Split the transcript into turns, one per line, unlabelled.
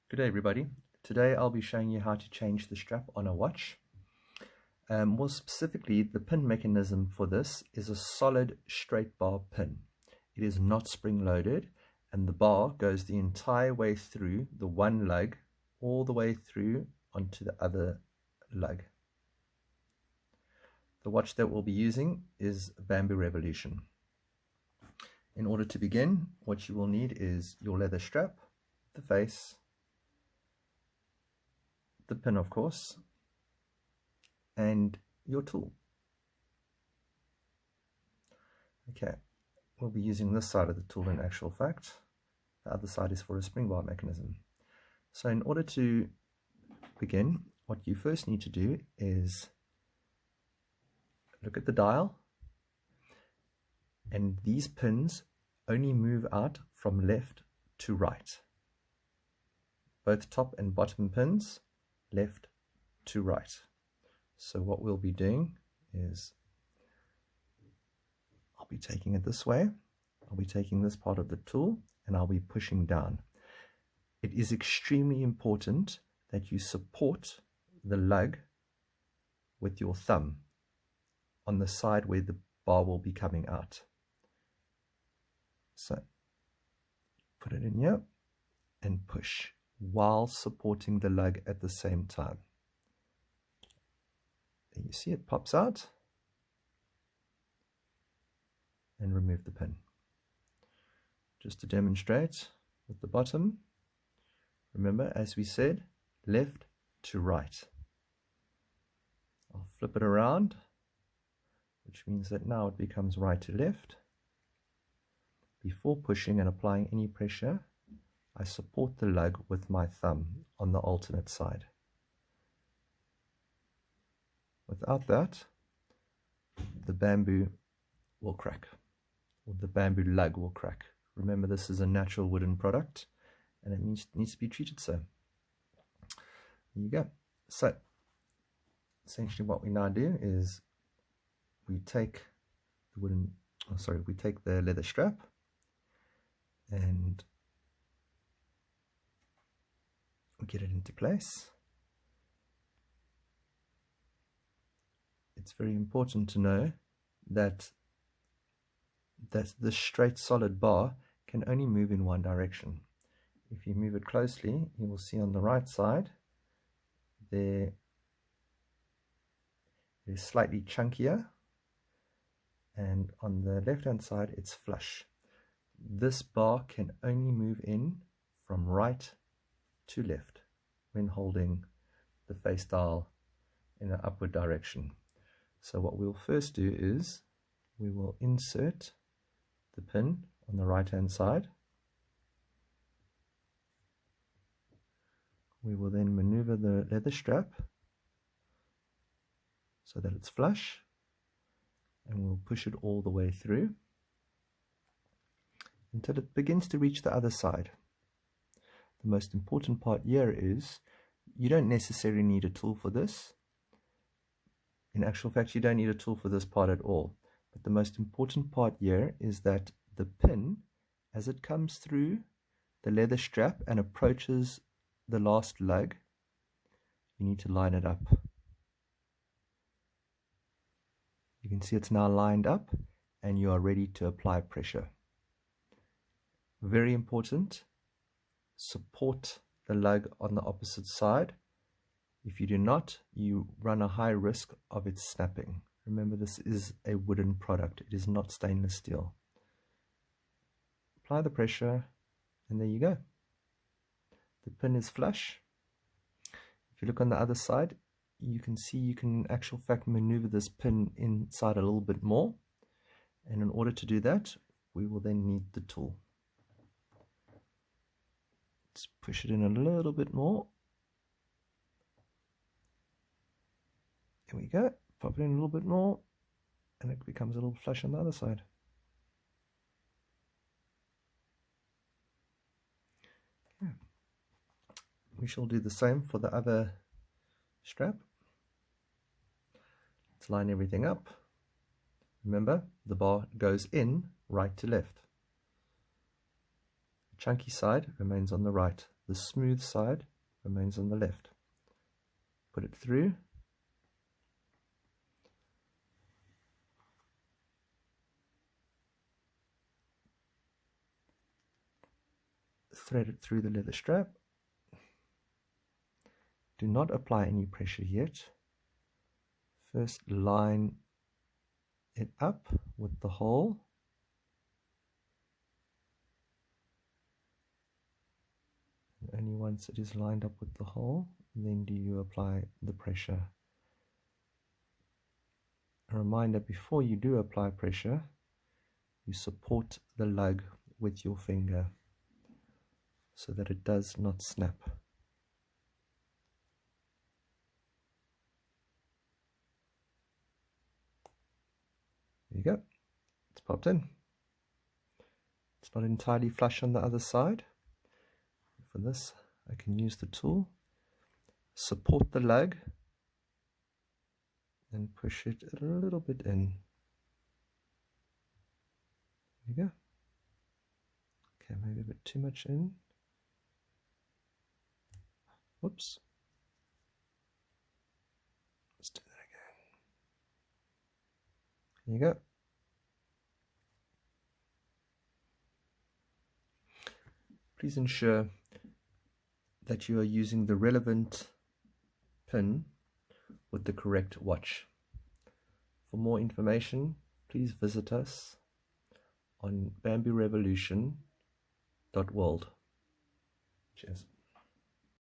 Good day everybody. Today I'll be showing you how to change the strap on a watch. More specifically, the pin mechanism for this is a solid straight bar pin. It is not spring loaded and the bar goes the entire way through the one lug all the way through onto the other lug. The watch that we'll be using is Bamboo Revolution. In order to begin, what you will need is your leather strap, the face, the pin of course, and your tool. Okay, we'll be using this side of the tool in actual fact. The other side is for a spring bar mechanism. So in order to begin, what you first need to do is look at the dial, and these pins only move out from left to right. Both top and bottom pins left to right. So what we'll be doing is I'll be taking it this way. I'll be taking this part of the tool and I'll be pushing down. It is extremely important that you support the lug with your thumb on the side where the bar will be coming out. So put it in here and push while supporting the lug at the same time. There you see it pops out, and remove the pin. Just to demonstrate with the bottom, remember as we said, left to right. I'll flip it around, which means that now it becomes right to left. Before pushing and applying any pressure, I support the lug with my thumb on the alternate side. Without that, the bamboo will crack, or the bamboo lug will crack. Remember, this is a natural wooden product and it needs to be treated so. There you go. So essentially what we now do is we take the leather strap and we get it into place. It's very important to know that the straight solid bar can only move in one direction. If you move it closely, you will see on the right side there it is slightly chunkier, and on the left hand side it's flush. This bar can only move in from right to left when holding the face dial in an upward direction. So what we'll first do is we will insert the pin on the right hand side. We will then maneuver the leather strap so that it's flush, and we'll push it all the way through until it begins to reach the other side. The most important part here is you don't necessarily need a tool for this. In actual fact, you don't need a tool for this part at all. But the most important part here is that the pin, as it comes through the leather strap and approaches the last lug, you need to line it up. You can see it's now lined up and you are ready to apply pressure. Very important, support the lug on the opposite side. If you do not, you run a high risk of it snapping. Remember, this is a wooden product. It is not stainless steel. Apply the pressure and there you go. The pin is flush. If you look on the other side, you can see you can in actual fact maneuver this pin inside a little bit more. And in order to do that, we will then need the tool. Let's push it in a little bit more. Here we go. Pop it in a little bit more and it becomes a little flush on the other side. Okay. We shall do the same for the other strap. Let's line everything up. Remember, the bar goes in right to left. The chunky side remains on the right. The smooth side remains on the left. Put it through. Thread it through the leather strap. Do not apply any pressure yet. First line it up with the hole. And only once it is lined up with the hole, then do you apply the pressure. A reminder, before you do apply pressure, you support the lug with your finger so that it does not snap. There you go. It's popped in. It's not entirely flush on the other side. For this, I can use the tool, support the lug, and push it a little bit in. There you go. Okay, maybe a bit too much in. Whoops. Let's do that again. There you go. Please ensure that you are using the relevant pin with the correct watch. For more information, please visit us on bamboorevolution.world. Cheers.